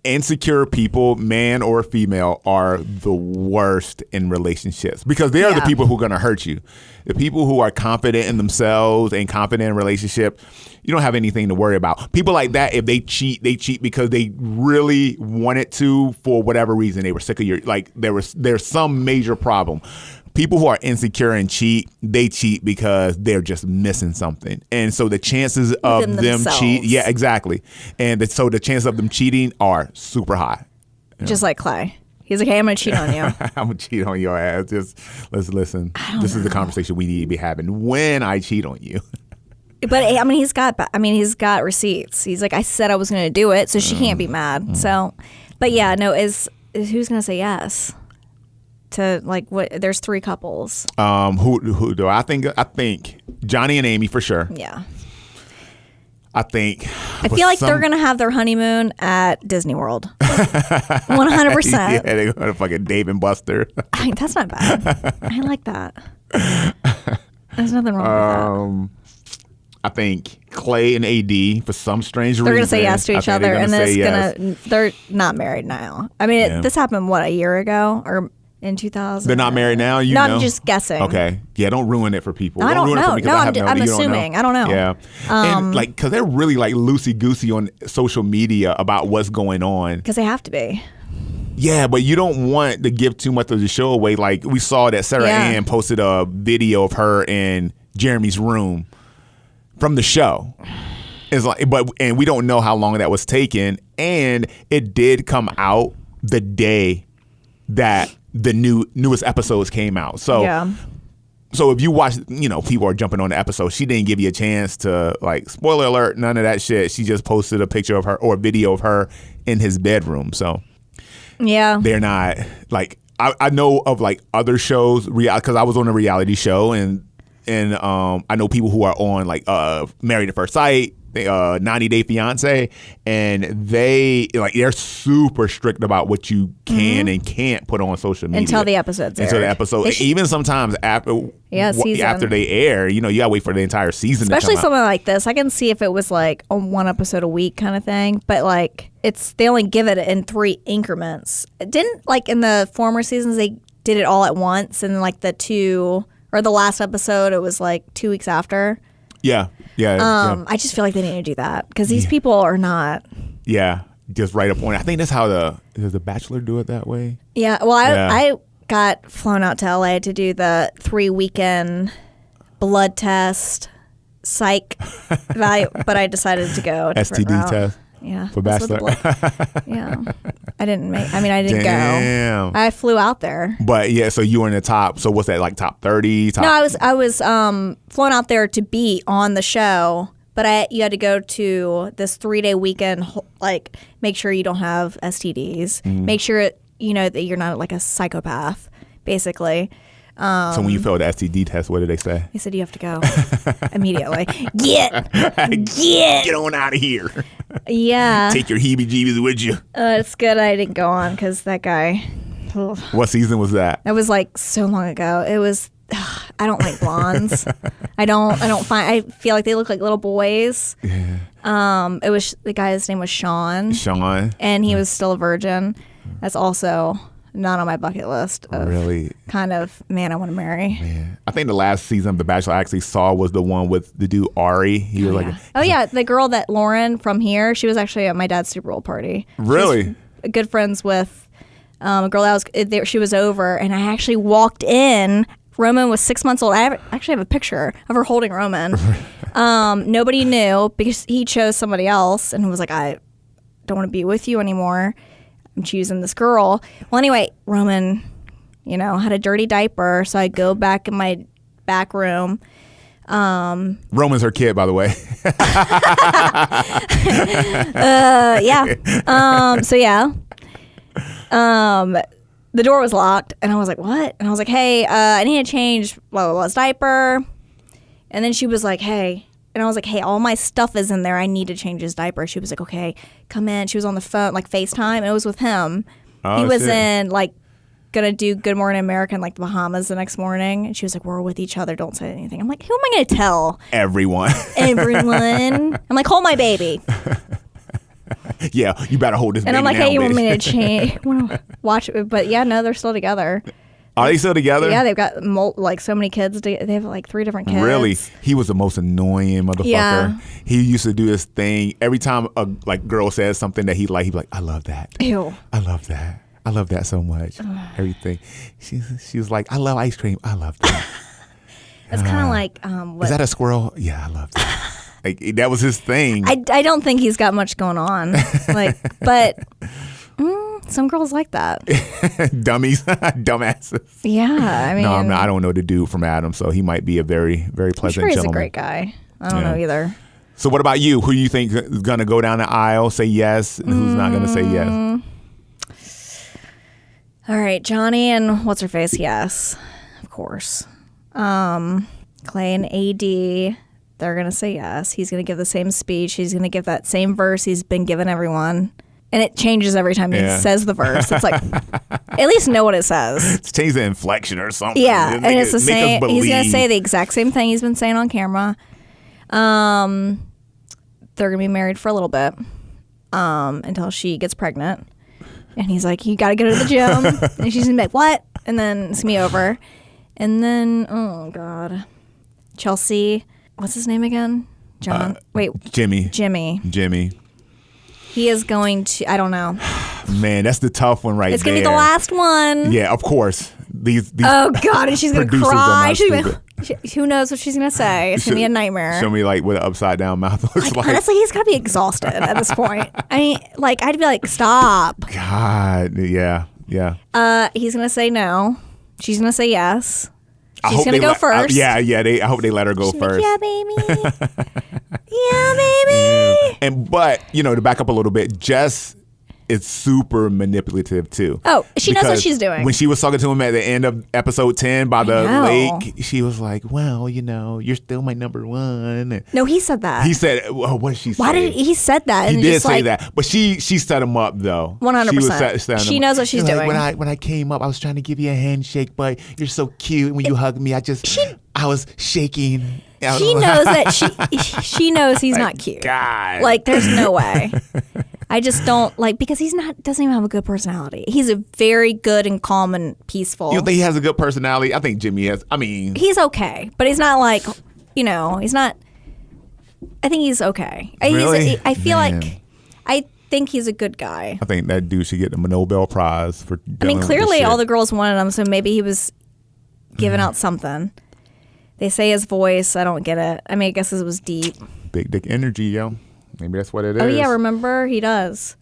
insecure people, man or female, are the worst in relationships because they are the people who are going to hurt you. The people who are confident in themselves and confident in relationship, you don't have anything to worry about. People like that, if they cheat because they really wanted to for whatever reason. They were sick of there's some major problem. People who are insecure and cheat, they cheat because they're just missing something. And so the chances of them cheat, yeah, exactly. And so the chances of them cheating are super high. Just like Clay. He's like, hey, I'm going to cheat on you. I'm going to cheat on your ass. Just let's listen. This is the conversation we need to be having when I cheat on you. But he's got receipts. He's like, I said I was going to do it, so she can't be mad. So, but yeah, no, is who's going to say yes? To like what? There's 3 couples. Who do I think? I think Johnny and Amy for sure. Yeah. I feel like they're gonna have their honeymoon at Disney World. 100%. Yeah, they're gonna fucking Dave and Buster. That's not bad. I like that. There's nothing wrong with that. I think Clay and AD, for some strange reason, they're gonna say yes to each other, and then they're not married now. I mean, this happened a year ago or in 2000. They're not married now. I'm just guessing. Okay, yeah, don't ruin it for people. I don't ruin know. It for me no, I'm you assuming. Don't know. I don't know. Yeah, and because they're really loosey goosey on social media about what's going on. Because they have to be. Yeah, but you don't want to give too much of the show away. Like we saw that Sarah Ann posted a video of her in Jeremy's room from the show. It's like, and we don't know how long that was taken, and it did come out the day that the newest episodes came out. So so if you watch, people are jumping on the episode. She didn't give you a chance to spoiler alert, none of that shit. She just posted a picture of her or a video of her in his bedroom. So yeah, they're not I know of other shows because I was on a reality show and I know people who are on Married at First Sight, 90 Day Fiance, and they're super strict about what you can and can't put on social media until the episode's aired. Until the episode, even sometimes after they air, you gotta wait for the entire season. Especially to come something like this, I can see if it was a 1 episode a week kind of thing, but they only give it in 3 increments. It didn't in the former seasons they did it all at once, and the 2 or the last episode it was 2 weeks after. Yeah. I just feel like they need to do that because these people are not. Yeah, just right up on it. I think that's how does The Bachelor do it that way? Yeah. Well, I got flown out to LA to do the 3-weekend blood test, psych value, but I decided to go a different STD route. test. Yeah. For Bachelor. Yeah. I didn't go. I flew out there. But yeah, so you were in the top. So what's that top 30? No, I was flown out there to be on the show, but you had to go to this 3-day weekend. Make sure you don't have STDs. Make sure that you're not a psychopath, basically. So when you failed the STD test, what did they say? They said you have to go immediately. Get on out of here. Yeah. Take your heebie-jeebies with you. It's good I didn't go on because that guy. Ugh. What season was that? It was so long ago. It was. I don't like blondes. I feel like they look like little boys. Yeah. It was the guy's name was Sean. And he was still a virgin. That's also not on my bucket list of really kind of man I want to marry. Man. I think the last season of The Bachelor I actually saw was the one with the dude Ari. He was the girl that Lauren from here, she was actually at my dad's Super Bowl party. Really? Good friends with a girl that was she was over, and I actually walked in. Roman was 6 months old. I actually have a picture of her holding Roman. Nobody knew because he chose somebody else and was like, I don't want to be with you anymore. I'm choosing this girl. Well, anyway, Roman, had a dirty diaper. So I go back in my back room. Roman's her kid, by the way. Yeah. So yeah. The door was locked and I was like, what? And I was like, hey, I need to change blah, blah, blah's diaper. And then she was like, hey. And I was like, hey, all my stuff is in there. I need to change his diaper. She was like, okay, come in. She was on the phone, like FaceTime. And it was with him. Oh, he was shit. in like gonna do Good Morning America in like the Bahamas the next morning. And she was like, we're with each other. Don't say anything. I'm like, who am I going to tell? Everyone. I'm like, hold my baby. Yeah, you better hold this And baby I'm like, now, hey, you want bitch. me to change? Want to watch it? But yeah, no, they're still together. Are they still together? Yeah, they've got like so many kids. They have like 3 different kids. Really? He was the most annoying motherfucker. Yeah. He used to do this thing every time a girl says something that he liked. He'd be like, I love that. Ew. I love that. I love that so much. Everything. She was like, I love ice cream. I love that. It's kind of like Is that a squirrel? Yeah, I love that. Like, that was his thing. I don't think he's got much going on. But some girls like that. Dummies, dumbasses. Yeah, I mean, No, I don't know the dude from Adam, so he might be a very, very I'm pleasant sure he's gentleman. a great guy. I don't know either. So what about you? Who do you think is going to go down the aisle, say yes, and who's not going to say yes? All right, Johnny and what's her face? Yes, of course. Clay and AD, they're gonna say yes. He's gonna give the same speech. He's gonna give that same verse he's been giving everyone, and it changes every time he says the verse. It's like, at least know what it says. Change the inflection or something. Yeah, Just and it's the same. make us He's gonna believe. say the exact same thing he's been saying on camera. They're gonna be married for a little bit, until she gets pregnant. And he's like, you got to go to the gym. And she's going to be like, what? And then it's me over. And then, oh, God. Chelsea. What's his name again? John. Wait. Jimmy. He is going to, I don't know. Man, that's the tough one right there. It's going to be the last one. Yeah, of course. These Oh, God. And she's going to producers are cry. not She's gonna, stupid. who knows what she's going to say? It's going to be a nightmare. Show me like what an upside down mouth looks like. Honestly, he's got to be exhausted at this point. I mean, like, I'd be like, stop. God, yeah. He's going to say no. She's going to say yes. I She's hope going to they go let- first. I hope they let her go She's like, first. yeah, baby. Yeah, baby. But to back up a little bit, Jess is super manipulative too. Oh, she knows what Because she's doing. When she was talking to him at the end of episode 10 by the know. lake, she was like, well, you're still my number one. And No, he said that. he said, well, what did she say? Why did he said that? He and did just say like, that, but she set him up though. 100%. setting She him knows up. what she's Like, doing. When I came up, I was trying to give you a handshake, but you're so cute. When you hugged me, I was shaking. She knows that she knows he's not cute. God. Like, there's no way. I just don't because doesn't even have a good personality. He's a very good and calm and peaceful. You think he has a good personality? I think Jimmy has. I mean, He's okay, but he's not like, he's not. I think he's okay. Really? I feel Man. like, I think he's a good guy. I think that dude should get the Nobel Prize for. I mean, clearly all the girls wanted him, so maybe he was giving out something. They say his voice. I don't get it. I mean, I guess it was deep. big dick energy, yo. Maybe that's what it is. Oh yeah, remember he does.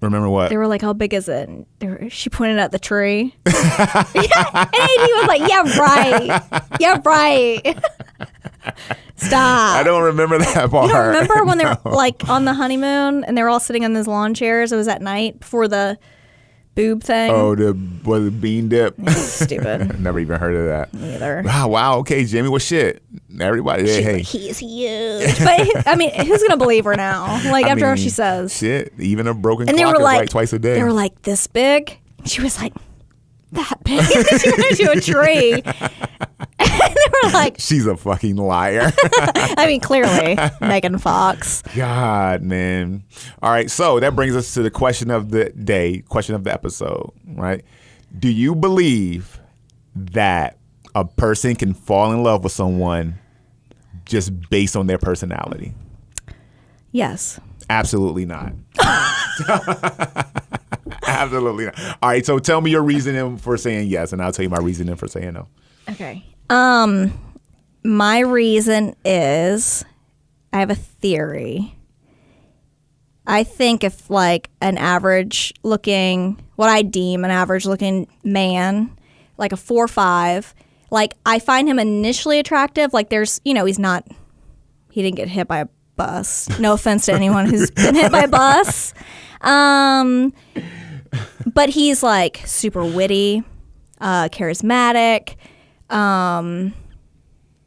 Remember what? They were like, "How big is it?" And she pointed at the tree. Yeah, and he was like, "Yeah, right. Yeah, right." Stop. I don't remember that part. You don't remember when they were like on the honeymoon and they were all sitting on those lawn chairs? It was at night before the boob thing. Oh, was it bean dip? Stupid. Never even heard of that. Neither. Wow. Okay, Jimmy. Well, shit. Everybody. She's Hey. like, he's huge. But I mean, who's gonna believe her now? Like after all she says. Shit. Even a broken And they clock were is like right twice a day. They were like this big. She was like that big. She went into a tree. And they were like, she's a fucking liar. I mean, clearly, Megan Fox. God, man. All right. So that brings us to the question of the day, question of the episode, right? Do you believe that a person can fall in love with someone just based on their personality? Yes. Absolutely not. Absolutely not. All right. So tell me your reasoning for saying yes, and I'll tell you my reasoning for saying no. Okay. My reason is I have a theory. I think if like an average looking, what I deem an average looking man, like a 4'5", like I find him initially attractive. Like there's, he didn't get hit by a bus. No offense to anyone who's been hit by a bus. But he's like super witty, charismatic.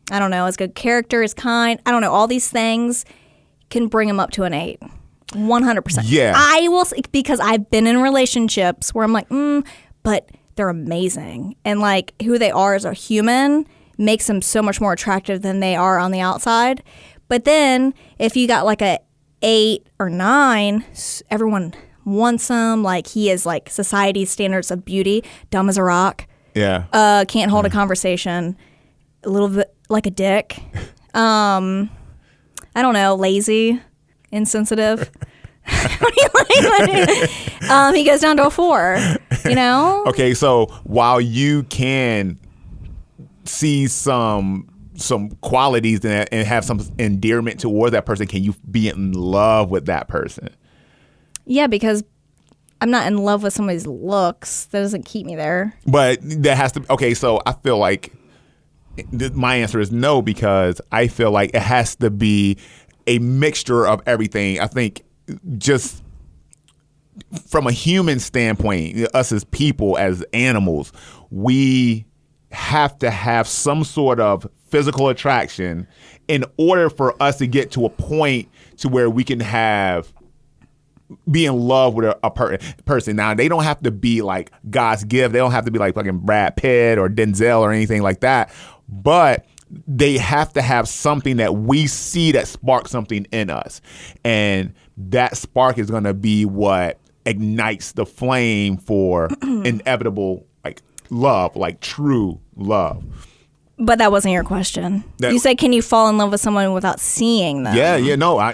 I don't know, has good character, is kind. I don't know, all these things can bring him up to an 8. 100%. Yeah. I will, because I've been in relationships where I'm like, but they're amazing. And like who they are as a human makes them so much more attractive than they are on the outside. But then if you got like a 8 or 9, everyone wants him. Like he is like society's standards of beauty, dumb as a rock. Yeah. Can't hold a conversation. A little bit like a dick. I don't know, lazy, insensitive. He goes down to a 4, Okay, so while you can see some qualities and have some endearment towards that person, can you be in love with that person? Yeah, because I'm not in love with somebody's looks. That doesn't keep me there. But that has to, okay, so I feel like my answer is no, because I feel like it has to be a mixture of everything. I think just from a human standpoint, us as people, as animals, we have to have some sort of physical attraction in order for us to get to a point to where we can be in love with a person. Now, they don't have to be like God's gift. They don't have to be like fucking Brad Pitt or Denzel or anything like that. But they have to have something that we see that sparks something in us. And that spark is going to be what ignites the flame for inevitable like love, like true love. But that wasn't your question. You said, can you fall in love with someone without seeing them? Yeah, no. I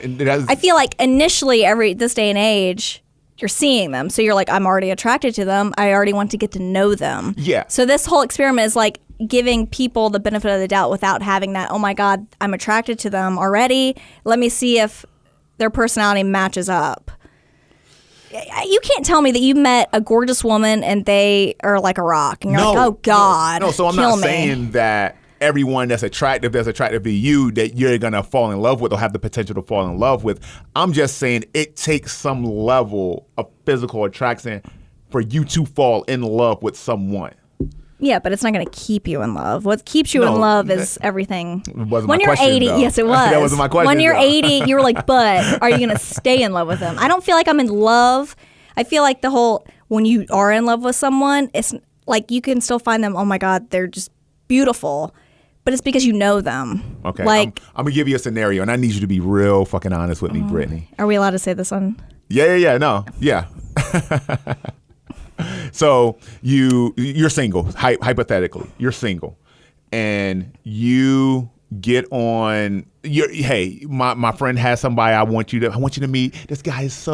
feel like initially, this day and age, you're seeing them. So you're like, I'm already attracted to them. I already want to get to know them. Yeah. So this whole experiment is like giving people the benefit of the doubt without having that, oh my God, I'm attracted to them already. Let me see if their personality matches up. You can't tell me that you met a gorgeous woman and they are like a rock. And you're like, oh God. No, so I'm not saying that everyone that's attractive to you that you're going to fall in love with or have the potential to fall in love with. I'm just saying it takes some level of physical attraction for you to fall in love with someone. Yeah, but it's not going to keep you in love. What keeps you in love is everything. It wasn't when my you're question, 80, though. yes, it was. That wasn't my question. When you're though. 80, you were like, but are you going to stay in love with them? I don't feel like I'm in love. I feel like when you are in love with someone, it's like you can still find them, oh my God, they're just beautiful. But it's because you know them. Okay, like, I'm going to give you a scenario, and I need you to be real fucking honest with me, Brittany. Are we allowed to say this on? Yeah, no, yeah. So you're single, hypothetically, you're single, and you get on. My friend has somebody I want you to meet. This guy is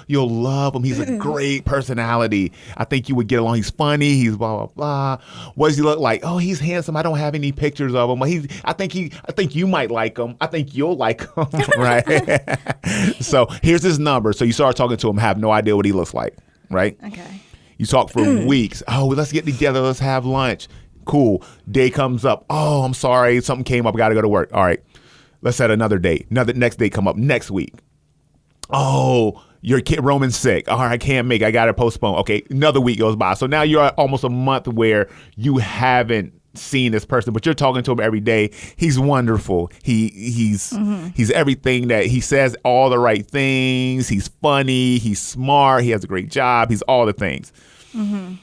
you'll love him. He's a great personality. I think you would get along. He's funny. He's blah blah blah. What does he look like? Oh, he's handsome. I don't have any pictures of him. I think you might like him. I think you'll like him, right? So here's his number. So you start talking to him. Have no idea what he looks like, right? Okay. You talk for weeks. Oh, let's get together. Let's have lunch. Cool. Day comes up. Oh, I'm sorry. Something came up. I got to go to work. All right. Let's set another date. Next date come up next week. Oh, your kid Roman's sick. All right, I can't make it. I got to postpone. Okay. Another week goes by. So now you're at almost a month where you haven't seen this person, but you're talking to him every day. He's wonderful. He's everything that he says, all the right things. He's funny. He's smart. He has a great job. He's all the things. Mm-hmm.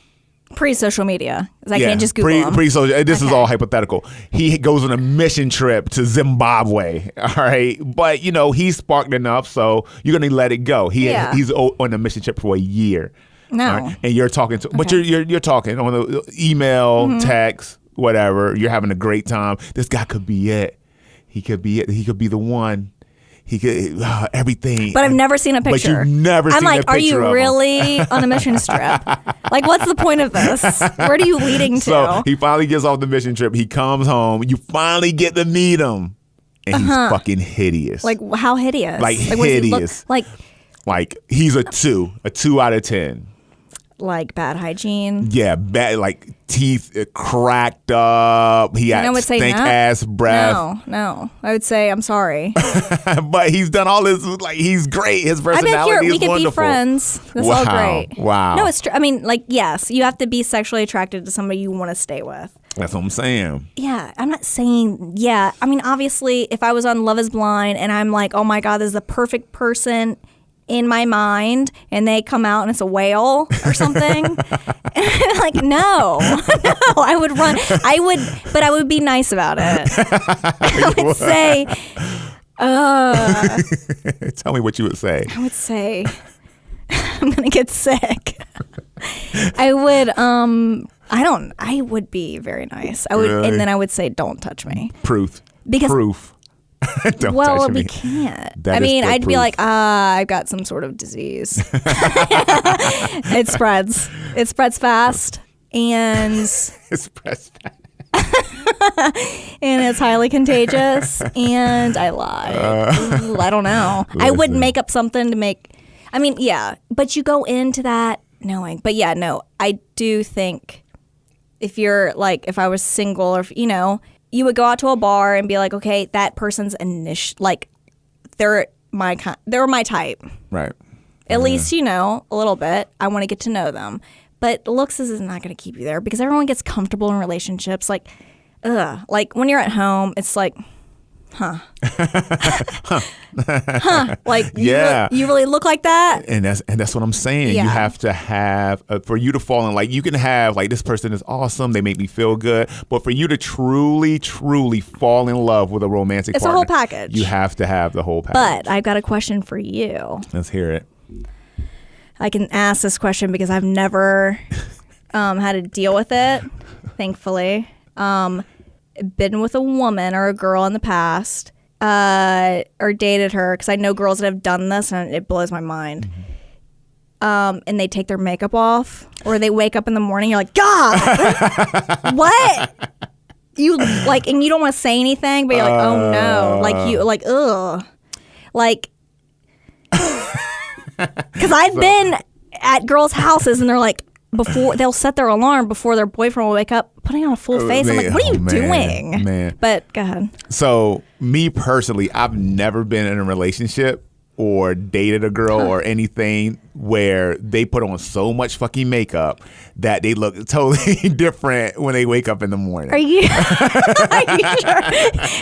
Pre-social media, because I can't just Google him. Pre-social. This is all hypothetical. He goes on a mission trip to Zimbabwe. All right, but he's sparked enough, so you're gonna let it go. He's on a mission trip for a year. No, right? And you're talking to, but you're talking on the email, text, whatever. You're having a great time. This guy could be it. He could be it. He could be the one. He could everything. But I've never seen a picture. But you've never seen a picture. Are you really on a mission trip? Like, what's the point of this? Where are you leading to? So he finally gets off the mission trip. He comes home. You finally get to meet him. and he's fucking hideous. Like how hideous? Like hideous. Like he's a 2 out of 10. Like bad hygiene. Yeah, bad, like teeth cracked up. He got stink ass breath. No. I would say I'm sorry. But he's done all this. Like he's great. His personality is wonderful. We could be friends. That's all great. Wow. No, it's true. I mean, like, yes, you have to be sexually attracted to somebody you want to stay with. That's what I'm saying. Yeah, I'm not saying. Yeah, I mean, obviously, if I was on Love Is Blind and I'm like, oh my God, this is the perfect person in my mind, and they come out and it's a whale or something. Like, no, I would run. But I would be nice about it. I would say, tell me what you would say. I would say, I'm gonna get sick. I would, I would be very nice. I would, really? And then I would say, don't touch me. Proof. Don't touch me. We can't. That I'd proof. be like, I've got some sort of disease. It spreads. It spreads fast, and it spreads fast. and it's highly contagious. And I lie. Ooh, I don't know. Listen. I would make up something to make. I mean, yeah, but you go into that knowing. But yeah, no, I do think if you're like, if I was single, or you would go out to a bar and be like, okay, that person's they're my type. Right. At least, a little bit. I want to get to know them. But looks is not going to keep you there because everyone gets comfortable in relationships. Like, like when you're at home, it's like, huh. Like, yeah. You really look like that? And that's what I'm saying. Yeah. You have to have, for you to fall in, like, you can have, like, this person is awesome, they make me feel good, but for you to truly, truly fall in love with a romantic partner, it's a whole package. You have to have the whole package. But I've got a question for you. Let's hear it. I can ask this question because I've never had to deal with it, thankfully. Been with a woman or a girl in the past, or dated her, because I know girls that have done this and it blows my mind. And they take their makeup off, or they wake up in the morning, you're like, God, what? You like, and you don't want to say anything, but you're like, oh no, like you like, ugh, like, because I've been at girls' houses and they're like, before they'll set their alarm before their boyfriend will wake up, putting on a full face. I'm like, what are you doing? Man. But go ahead. So me personally, I've never been in a relationship or dated a girl or anything where they put on so much fucking makeup that they look totally different when they wake up in the morning. Are you, are you sure?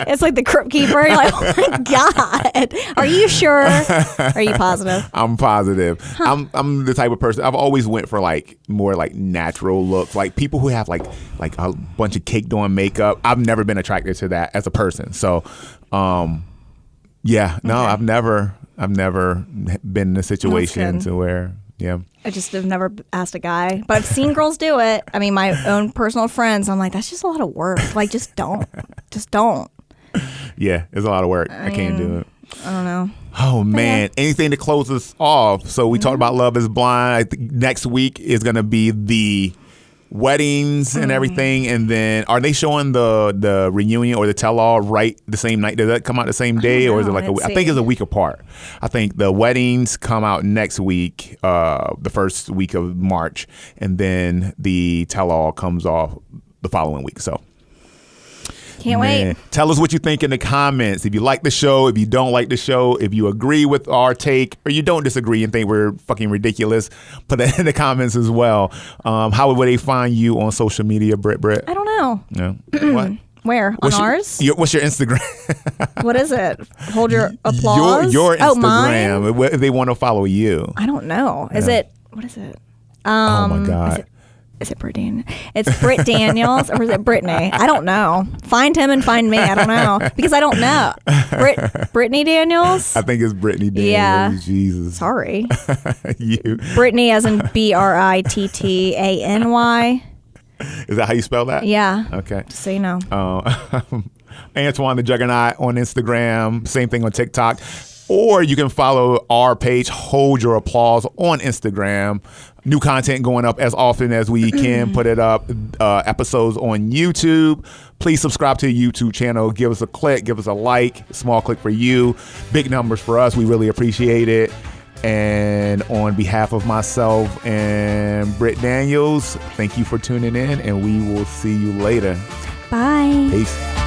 It's like the Crypt Keeper. You're like, oh my God. Are you sure? Are you positive? I'm positive. I'm the type of person, I've always went for like more like natural looks. Like people who have like a bunch of caked on makeup. I've never been attracted to that as a person. So, yeah, no, okay. I've never been in a situation to where, yeah. I just have never asked a guy, but I've seen girls do it. I mean, my own personal friends, I'm like, that's just a lot of work. Like, just don't. Just don't. Yeah, it's a lot of work. I can't do it. I don't know. Oh, man. Yeah. Anything to close us off. So we talked about Love Is Blind. I think next week is going to be the weddings and everything, and then are they showing the reunion or the tell-all right the same night? Does that come out the same day, or is it like I think it's a week apart? I think the weddings come out next week, the first week of March, and then the tell-all comes off the following week. So can't wait. Tell us what you think in the comments. If you like the show, if you don't like the show, if you agree with our take, or you don't disagree and think we're fucking ridiculous, put that in the comments as well. How would they find you on social media, Britt? I don't know. Yeah. What? Where? On ours? What's your Instagram? What is it? Hold your applause? Your Instagram. Oh, mine? If they want to follow you. I don't know. Is it? What is it? Oh my God. Is it Britt? It's Britt Daniels, or is it Brittany? I don't know. Find him and find me. I don't know, because I don't know. Brittany Daniels? I think it's Brittany Daniels. Yeah. Jesus. Sorry. You. Brittany as in Brittany. Is that how you spell that? Yeah. Okay. Just so you know. Antoine the Juggernaut on Instagram. Same thing on TikTok. Or you can follow our page, Hold Your Applause, on Instagram. New content going up as often as we can put it up. Episodes on YouTube. Please subscribe to the YouTube channel. Give us a click. Give us a like. Small click for you. Big numbers for us. We really appreciate it. And on behalf of myself and Britt Daniels, thank you for tuning in, and we will see you later. Bye. Peace.